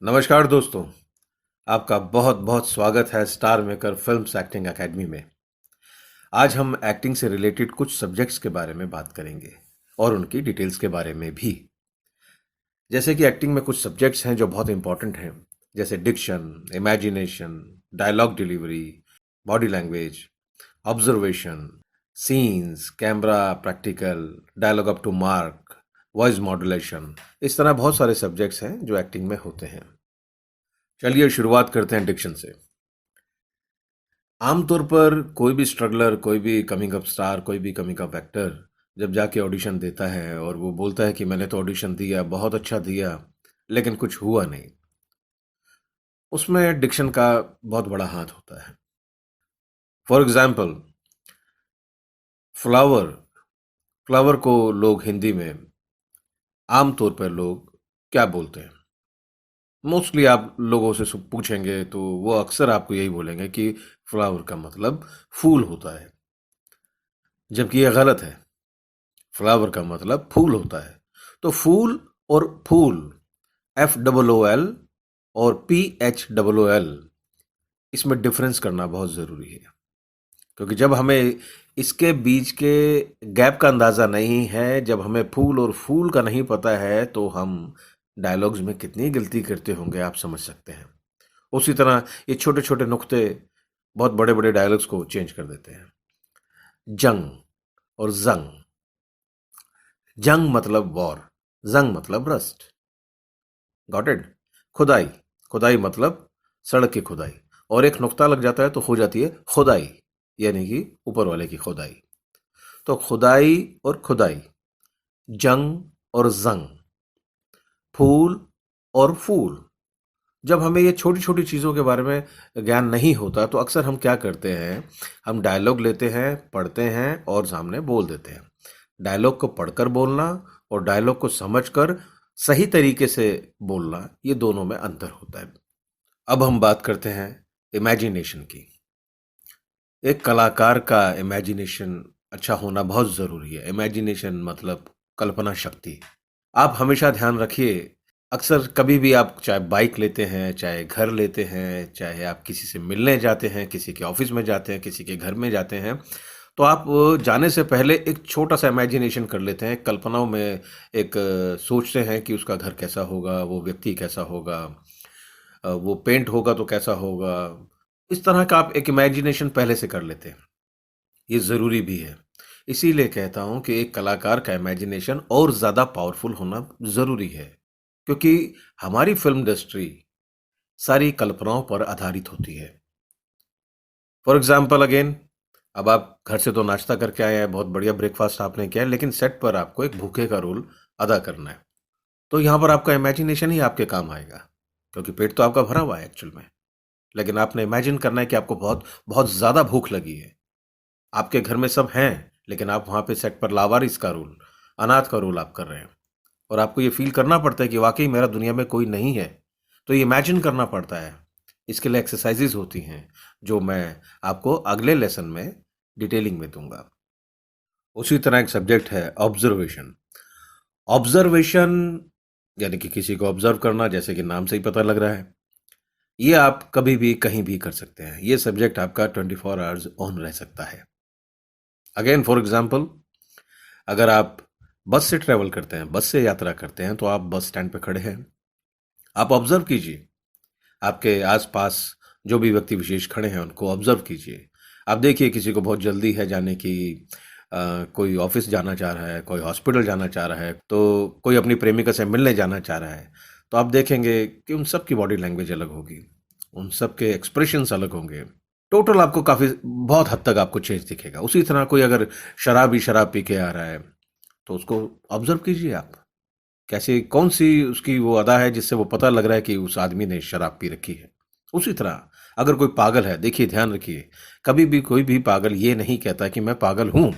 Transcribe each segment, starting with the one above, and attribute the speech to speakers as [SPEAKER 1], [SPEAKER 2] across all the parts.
[SPEAKER 1] नमस्कार दोस्तों, आपका बहुत-बहुत स्वागत है star maker films acting academy में। आज हम एक्टिंग से रिलेटेड कुछ सब्जेक्ट्स के बारे में बात करेंगे और उनकी डिटेल्स के बारे में भी। जैसे कि एक्टिंग में कुछ सब्जेक्ट्स हैं जो बहुत इंपॉर्टेंट हैं, जैसे diction, imagination, dialogue delivery, body language, observation, scenes, camera, practical, dialogue up to mark, voice modulation, इस तरह बहुत सारे सब्जेक्ट्स हैं जो एक्टिंग में होते हैं। चलिए शुरुआत करते हैं डिक्शन से। आमतौर पर कोई भी स्ट्रगलर, कोई भी कमिंग अप स्टार, कोई भी कमिंग अप एक्टर जब जाके ऑडिशन देता है और वो बोलता है कि मैंने तो ऑडिशन दिया, बहुत अच्छा दिया, लेकिन कुछ हुआ नहीं। उसमें डिक्शन का बहुत बड़ा हाथ होता है। फॉर एग्जाम्पल, फ्लावर फ्लावर को लोग हिंदी में आमतौर पर लोग क्या बोलते हैं? मोस्टली आप लोगों से पूछेंगे तो वो अक्सर आपको यही बोलेंगे कि फ्लावर का मतलब फूल होता है, जबकि ये गलत है। फ्लावर का मतलब फूल होता है। तो फूल और फूल, FOOL और PHOOL, इसमें डिफरेंस करना बहुत ज़रूरी है, क्योंकि जब हमें इसके बीच के गैप का अंदाज़ा नहीं है, जब हमें फूल और फूल का नहीं पता है, तो हम डायलॉग्स में कितनी गलती करते होंगे आप समझ सकते हैं। उसी तरह ये छोटे छोटे नुक्ते बहुत बड़े बड़े डायलॉग्स को चेंज कर देते हैं। जंग और जंग। जंग मतलब वॉर, जंग मतलब रस्ट। Got it? खुदाई, खुदाई मतलब सड़क की खुदाई, और एक नुक्ता लग जाता है तो हो जाती है खुदाई, यानी कि ऊपर वाले की खुदाई। तो खुदाई और खुदाई, जंग और जंग, फूल और फूल। जब हमें ये छोटी छोटी चीज़ों के बारे में ज्ञान नहीं होता तो अक्सर हम क्या करते हैं, हम डायलॉग लेते हैं, पढ़ते हैं और सामने बोल देते हैं। डायलॉग को पढ़कर बोलना और डायलॉग को समझकर सही तरीके से बोलना, ये दोनों में अंतर होता है। अब हम बात करते हैं इमेजिनेशन की। एक कलाकार का इमेजिनेशन अच्छा होना बहुत ज़रूरी है। इमेजिनेशन मतलब कल्पना शक्ति। आप हमेशा ध्यान रखिए, अक्सर कभी भी आप चाहे बाइक लेते हैं, चाहे घर लेते हैं, चाहे आप किसी से मिलने जाते हैं, किसी के ऑफिस में जाते हैं, किसी के घर में जाते हैं, तो आप जाने से पहले एक छोटा-सा इमेजिनेशन कर लेते हैं। कल्पनाओं में एक सोचते हैं कि उसका घर कैसा होगा, वो व्यक्ति कैसा होगा, वो पेंट होगा तो कैसा होगा। इस तरह का आप एक इमेजिनेशन पहले से कर लेते हैं। ये ज़रूरी भी है। इसीलिए कहता हूँ कि एक कलाकार का इमेजिनेशन और ज़्यादा पावरफुल होना ज़रूरी है, क्योंकि हमारी फ़िल्म इंडस्ट्री सारी कल्पनाओं पर आधारित होती है। फॉर एग्ज़ाम्पल अगेन, अब आप घर से तो नाश्ता करके आए हैं, बहुत बढ़िया ब्रेकफ़ास्ट आपने किया है, लेकिन सेट पर आपको एक भूखे का रोल अदा करना है। तो यहाँ पर आपका इमेजिनेशन ही आपके काम आएगा, क्योंकि पेट तो आपका भरा हुआ है एक्चुअल में। लेकिन आपने इमेजिन करना है कि आपको बहुत बहुत ज़्यादा भूख लगी है। आपके घर में सब हैं, लेकिन आप वहाँ पे सेट पर लावारिस का रोल, अनाथ का रोल आप कर रहे हैं, और आपको ये फ़ील करना पड़ता है कि वाक़ई मेरा दुनिया में कोई नहीं है। तो ये इमेजिन करना पड़ता है। इसके लिए एक्सरसाइज़ेज़ होती हैं, जो मैं आपको अगले लेसन में डिटेलिंग में दूँगा। उसी तरह एक सब्जेक्ट है ऑब्ज़र्वेशन। ऑब्ज़र्वेशन यानी कि किसी को ऑब्ज़र्व करना, जैसे कि नाम से ही पता लग रहा है। ये आप कभी भी, कहीं भी कर सकते हैं। ये सब्जेक्ट आपका 24 आवर्स ऑन रह सकता है। अगेन फॉर एग्ज़ाम्पल, अगर आप बस से ट्रैवल करते हैं, बस से यात्रा करते हैं, तो आप बस स्टैंड पे खड़े हैं। आप ऑब्ज़र्व कीजिए, आपके आस-पास जो भी व्यक्ति विशेष खड़े हैं, उनको ऑब्ज़र्व कीजिए। आप देखिए किसी को बहुत जल्दी है जाने की, कोई ऑफ़िस जाना चाह रहा है, कोई हॉस्पिटल जाना चाह रहा है, तो कोई अपनी प्रेमिका से मिलने जाना चाह रहा है। तो आप देखेंगे कि उन सब की बॉडी लैंग्वेज अलग होगी, उन सब के एक्सप्रेशंस अलग होंगे। टोटल आपको काफ़ी बहुत हद तक आपको चेंज दिखेगा। उसी तरह कोई अगर शराब पी के आ रहा है, तो उसको ऑब्ज़र्व कीजिए आप। कैसे, कौन-सी उसकी वो अदा है जिससे वो पता लग रहा है कि उस आदमी ने शराब पी रखी है। उसी तरह अगर कोई पागल है, देखिए ध्यान रखिए, कभी भी कोई भी पागल ये नहीं कहता कि मैं पागल हूँ,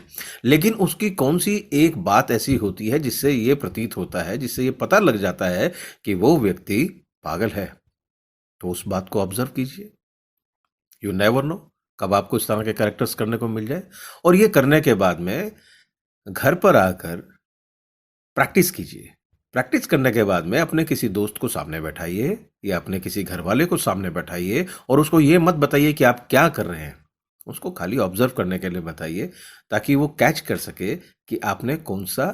[SPEAKER 1] लेकिन उसकी कौन-सी एक बात ऐसी होती है जिससे ये प्रतीत होता है, जिससे ये पता लग जाता है कि वो व्यक्ति पागल है। तो उस बात को ऑब्ज़र्व कीजिए। यू नेवर नो, कब आपको इस तरह के कैरेक्टर्स करने को मिल जाए। और ये करने के बाद में घर पर आकर प्रैक्टिस कीजिए। प्रैक्टिस करने के बाद में अपने किसी दोस्त को सामने बैठाइए या अपने किसी घरवाले को सामने बैठाइए और उसको ये मत बताइए कि आप क्या कर रहे हैं। उसको खाली ऑब्जर्व करने के लिए बताइए ताकि वो कैच कर सके कि आपने कौन-सा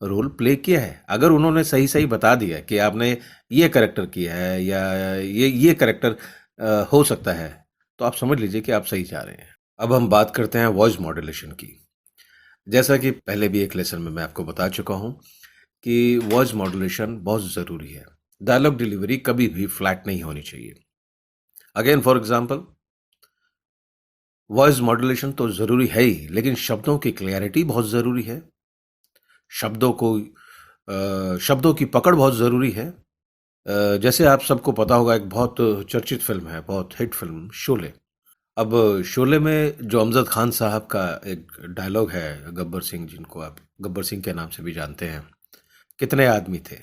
[SPEAKER 1] रोल प्ले किया है। अगर उन्होंने सही-सही बता दिया कि आपने ये कैरेक्टर किया है या ये कैरेक्टर हो सकता है, तो आप समझ लीजिए कि आप सही जा रहे हैं। अब हम बात करते हैं वॉइस मॉड्यूलेशन की। जैसा कि पहले भी एक लेसन में मैं आपको बता चुका हूँ कि वॉइस मॉड्यूलेशन बहुत ज़रूरी है। डायलॉग डिलीवरी कभी भी फ्लैट नहीं होनी चाहिए। Again for example, voice modulation तो ज़रूरी है ही, लेकिन शब्दों की क्लैरिटी बहुत ज़रूरी है। शब्दों को शब्दों की पकड़ बहुत ज़रूरी है। जैसे आप सबको पता होगा, एक बहुत चर्चित फ़िल्म है, बहुत हिट फ़िल्म शोले। अब शोले में जो अमजद खान साहब का एक डायलॉग है, गब्बर सिंह, जिनको आप गब्बर सिंह के नाम से भी जानते हैं, कितने आदमी थे।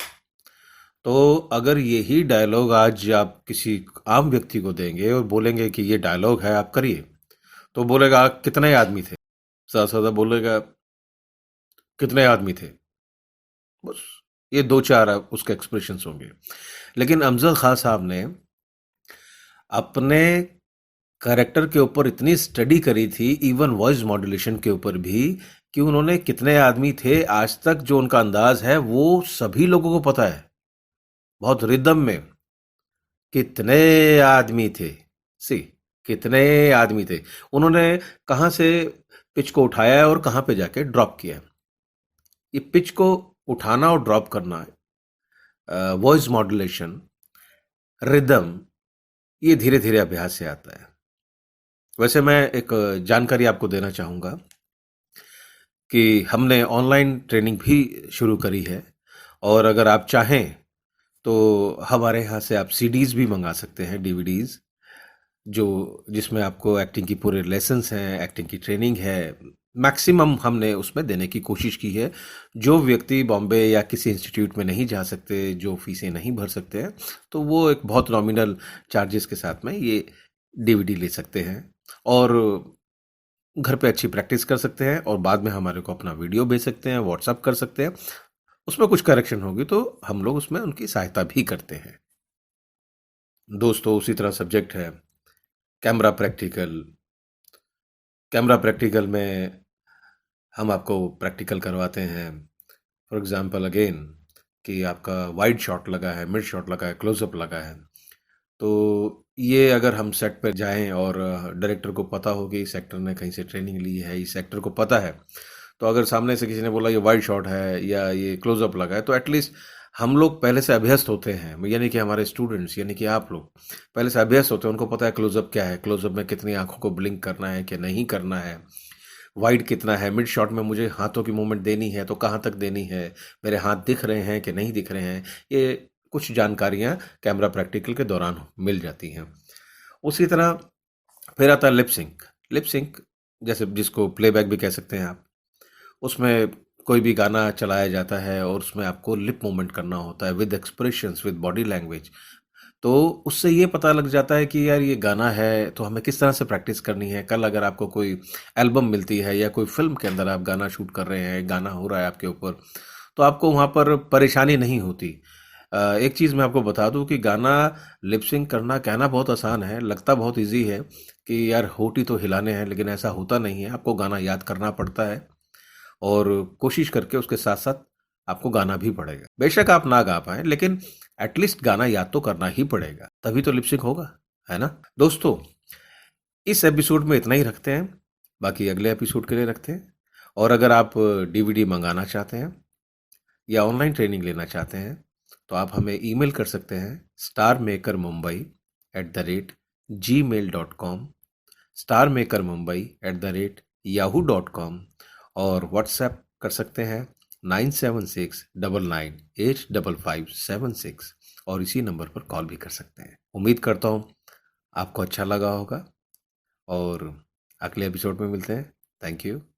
[SPEAKER 1] तो अगर यही डायलॉग आज आप किसी आम व्यक्ति को देंगे और बोलेंगे कि ये डायलॉग है, आप करिए, तो बोलेगा कितने आदमी थे। सादा सादा बोलेगा कितने आदमी थे, बस ये दो चार उसके एक्सप्रेशंस होंगे। लेकिन अमजद खान साहब ने अपने कैरेक्टर के ऊपर इतनी स्टडी करी थी, इवन वॉइस मॉड्यूलेशन के ऊपर भी, कि उन्होंने कितने आदमी थे आज तक जो उनका अंदाज है वो सभी लोगों को पता है, बहुत रिदम में। कितने आदमी थे, सी, कितने आदमी थे। उन्होंने कहाँ से पिच को उठाया है और कहाँ पे जाके ड्रॉप किया है। ये पिच को उठाना और ड्रॉप करना, वॉइस मॉड्यूलेशन, रिदम, ये धीरे धीरे अभ्यास से आता है। वैसे मैं एक जानकारी आपको देना चाहूँगा कि हमने ऑनलाइन ट्रेनिंग भी शुरू करी है, और अगर आप चाहें तो हमारे यहाँ से आप सीडीज़ भी मंगा सकते हैं, डीवीडीज़, जो जिसमें आपको एक्टिंग की पूरे लेसन्स हैं, एक्टिंग की ट्रेनिंग है। मैक्सिमम हमने उसमें देने की कोशिश की है। जो व्यक्ति बॉम्बे या किसी इंस्टीट्यूट में नहीं जा सकते, जो फीसें नहीं भर सकते हैं, तो वो एक बहुत नॉमिनल चार्जेस के साथ में ये डीवीडी ले सकते हैं और घर पे अच्छी प्रैक्टिस कर सकते हैं, और बाद में हमारे को अपना वीडियो भेज सकते हैं, व्हाट्सअप कर सकते हैं। उसमें कुछ करेक्शन होगी तो हम लोग उसमें उनकी सहायता भी करते हैं। दोस्तों, उसी तरह सब्जेक्ट है कैमरा प्रैक्टिकल। कैमरा प्रैक्टिकल में हम आपको प्रैक्टिकल करवाते हैं। फॉर एग्जांपल अगेन, कि आपका वाइड शॉट लगा है, मिड शॉट लगा है, क्लोजअप लगा है, तो ये अगर हम सेट पर जाएं और डायरेक्टर को पता हो कि इस एक्टर ने कहीं से ट्रेनिंग ली है, इस एक्टर को पता है, तो अगर सामने से किसी ने बोला ये वाइड शॉट है या ये क्लोजअप लगा है, तो एटलीस्ट हम लोग पहले से अभ्यस्त होते हैं, यानी कि हमारे स्टूडेंट्स, यानी कि आप लोग पहले से अभ्यस्त होते हैं, उनको पता है क्लोजअप क्या है, क्लोजअप में कितनी आंखों को ब्लिंक करना है कि नहीं करना है, वाइड कितना है, मिड शॉट में मुझे हाथों की मूवमेंट देनी है तो कहाँ तक देनी है, मेरे हाथ दिख रहे हैं कि नहीं दिख रहे हैं। ये कुछ जानकारियाँ कैमरा प्रैक्टिकल के दौरान मिल जाती हैं। उसी तरह फिर आता है लिप सिंक। लिप सिंक, जैसे जिसको प्लेबैक भी कह सकते हैं आप, उसमें कोई भी गाना चलाया जाता है और उसमें आपको लिप मूवमेंट करना होता है with expressions, with body language. तो उससे ये पता लग जाता है कि यार ये गाना है तो हमें किस तरह से प्रैक्टिस करनी है। कल अगर आपको कोई एल्बम मिलती है या कोई फिल्म के अंदर आप गाना शूट कर रहे हैं, गाना हो रहा है आपके ऊपर, तो आपको वहाँ पर परेशानी नहीं होती। एक चीज़ मैं आपको बता दूं कि गाना लिपसिंग करना, कहना बहुत आसान है, लगता बहुत इजी है कि यार होठ ही तो हिलाने हैं, लेकिन ऐसा होता नहीं है। आपको गाना याद करना पड़ता है और कोशिश करके उसके साथ साथ आपको गाना भी पड़ेगा। बेशक आप ना गा पाए, लेकिन एटलीस्ट गाना याद तो करना ही पड़ेगा, तभी तो लिपसिंग होगा, है ना दोस्तों। इस एपिसोड में इतना ही रखते हैं, बाकी अगले एपिसोड के लिए रखते हैं। और अगर आप डीवीडी मंगाना चाहते हैं या ऑनलाइन ट्रेनिंग लेना चाहते हैं, तो आप हमें ईमेल कर सकते हैं starmakermumbai@gmail.com, starmakermumbai@yahoo.com, और व्हाट्सएप कर सकते हैं 9769985576, और इसी नंबर पर कॉल भी कर सकते हैं। उम्मीद करता हूँ आपको अच्छा लगा होगा, और अगले एपिसोड में मिलते हैं। Thank you.